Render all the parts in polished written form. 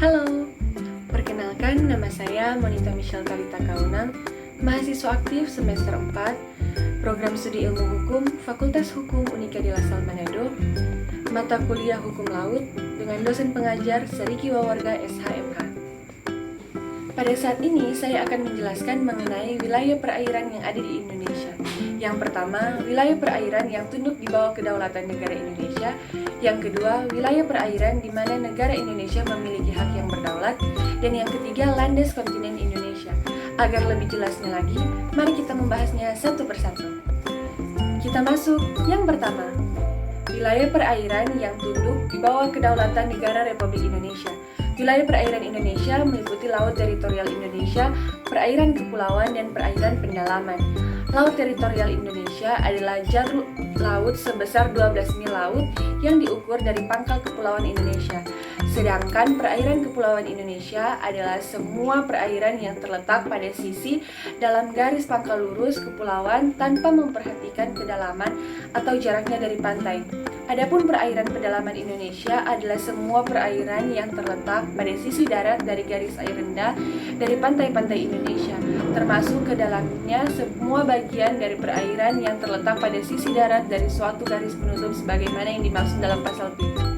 Halo, perkenalkan nama saya Monita Michelle Talita Kaunang, mahasiswa aktif semester 4, program studi ilmu hukum, Fakultas Hukum Unika di Lasal Manado, mata kuliah Hukum Laut dengan dosen pengajar Seriki Wawarga SHMH. Pada saat ini saya akan menjelaskan mengenai wilayah perairan yang ada di Indonesia. Yang pertama, wilayah perairan yang tunduk di bawah kedaulatan negara Indonesia. Yang kedua, wilayah perairan di mana negara Indonesia memiliki hak yang berdaulat. Dan yang ketiga, landas kontinen Indonesia. Agar lebih jelasnya lagi, mari kita membahasnya satu persatu. Kita masuk yang pertama, wilayah perairan yang tunduk di bawah kedaulatan negara Republik Indonesia. Wilayah perairan Indonesia meliputi Laut Teritorial Indonesia, perairan kepulauan, dan perairan pendalaman. Laut Teritorial Indonesia adalah jalur laut sebesar 12 mil laut yang diukur dari pangkal kepulauan Indonesia. Sedangkan perairan kepulauan Indonesia adalah semua perairan yang terletak pada sisi dalam garis pangkal lurus kepulauan tanpa memperhatikan kedalaman atau jaraknya dari pantai. Adapun perairan pedalaman Indonesia adalah semua perairan yang terletak pada sisi darat dari garis air rendah dari pantai-pantai Indonesia, termasuk ke dalamnya semua bagian dari perairan yang terletak pada sisi darat dari suatu garis penutup sebagaimana yang dimaksud dalam pasal 7.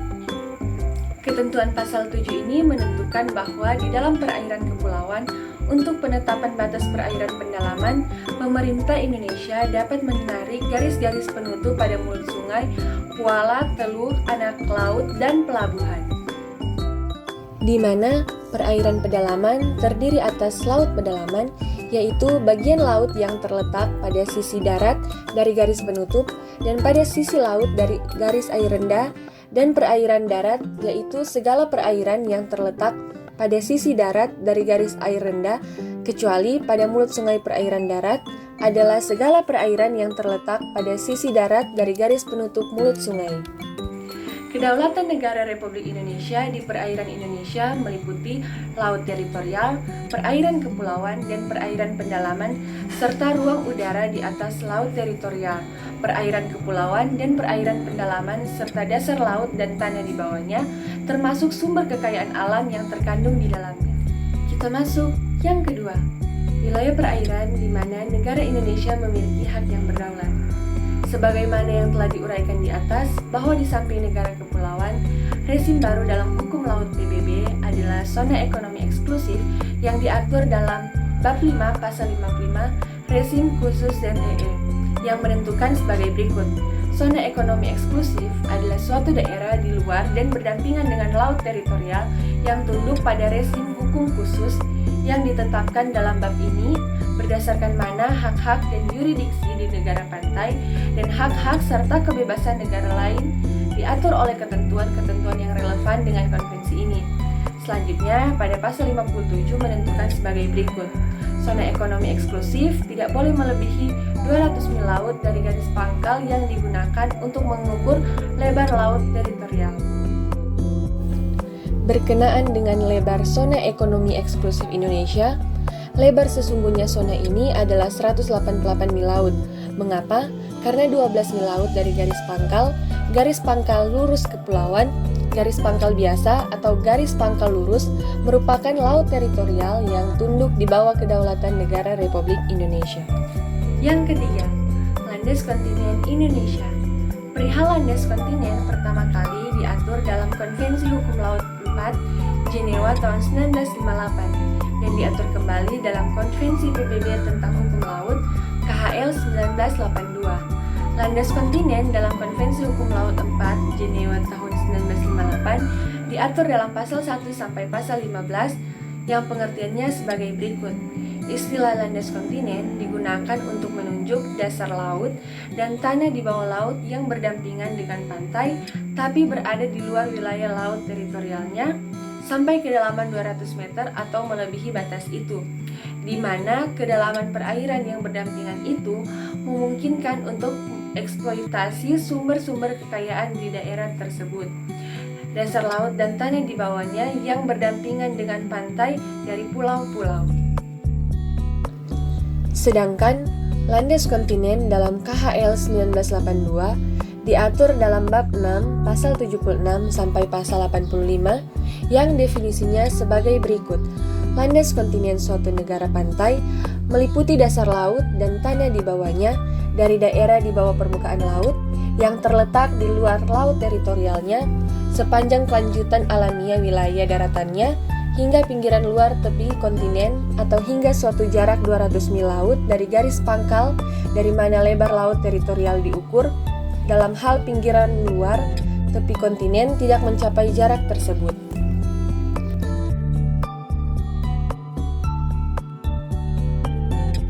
Ketentuan pasal 7 ini menentukan bahwa di dalam perairan kepulauan, untuk penetapan batas perairan pendalaman, pemerintah Indonesia dapat menarik garis-garis penutup pada mulut sungai, kuala, teluk, anak laut, dan pelabuhan. Di mana perairan pedalaman terdiri atas laut pedalaman, yaitu bagian laut yang terletak pada sisi darat dari garis penutup dan pada sisi laut dari garis air rendah, dan perairan darat, yaitu segala perairan yang terletak pada sisi darat dari garis air rendah, kecuali pada mulut sungai perairan darat adalah segala perairan yang terletak pada sisi darat dari garis penutup mulut sungai. Kedaulatan negara Republik Indonesia di perairan Indonesia meliputi laut teritorial, perairan kepulauan, dan perairan pendalaman, serta ruang udara di atas laut teritorial, perairan kepulauan, dan perairan pendalaman, serta dasar laut dan tanah di bawahnya, termasuk sumber kekayaan alam yang terkandung di dalamnya. Kita masuk yang kedua, wilayah perairan di mana negara Indonesia memiliki hak yang berdaulat. Sebagaimana yang telah diuraikan di atas, bahwa di samping negara kepulauan, rezim baru dalam hukum laut PBB adalah zona ekonomi eksklusif yang diatur dalam Bab 5 Pasal 55 Rezim Khusus ZEE yang menentukan sebagai berikut. Zona ekonomi eksklusif adalah suatu daerah di luar dan berdampingan dengan laut teritorial yang tunduk pada rezim hukum khusus yang ditetapkan dalam bab ini berdasarkan mana hak-hak dan yurisdiksi di negara pantai dan hak-hak serta kebebasan negara lain diatur oleh ketentuan-ketentuan yang relevan dengan konvensi ini. Selanjutnya, pada pasal 57 menentukan sebagai berikut. Zona ekonomi eksklusif tidak boleh melebihi 200 mil laut dari garis pangkal yang digunakan untuk mengukur lebar laut teritorial. Berkenaan dengan lebar zona ekonomi eksklusif Indonesia, lebar sesungguhnya zona ini adalah 188 mil laut. Mengapa? Karena 12 mil laut dari garis pangkal lurus kepulauan, garis pangkal biasa atau garis pangkal lurus merupakan laut teritorial yang tunduk di bawah kedaulatan negara Republik Indonesia. Yang ketiga, landas kontinen Indonesia. Perihal landas kontinen pertama kali diatur dalam Konvensi Hukum Laut 4 Jenewa tahun 1958 dan diatur kembali dalam Konvensi PBB tentang Hukum Laut KHL 1982. Landas kontinen dalam Konvensi Hukum Laut 4 Jenewa tahun 1958 diatur dalam pasal 1 sampai pasal 15 yang pengertiannya sebagai berikut. Istilah landas kontinen digunakan untuk menunjuk dasar laut dan tanah di bawah laut yang berdampingan dengan pantai tapi berada di luar wilayah laut teritorialnya sampai kedalaman 200 meter atau melebihi batas itu, di mana kedalaman perairan yang berdampingan itu memungkinkan untuk eksploitasi sumber-sumber kekayaan di daerah tersebut. Dasar laut dan tanah di bawahnya yang berdampingan dengan pantai dari pulau-pulau. Sedangkan landas kontinen dalam KHL 1982 diatur dalam bab 6 pasal 76 sampai pasal 85 yang definisinya sebagai berikut. Landas kontinen suatu negara pantai meliputi dasar laut dan tanah di bawahnya dari daerah di bawah permukaan laut yang terletak di luar laut teritorialnya sepanjang kelanjutan alamiah wilayah daratannya hingga pinggiran luar tepi kontinen atau hingga suatu jarak 200 mil laut dari garis pangkal dari mana lebar laut teritorial diukur. Dalam hal pinggiran luar tepi kontinen tidak mencapai jarak tersebut.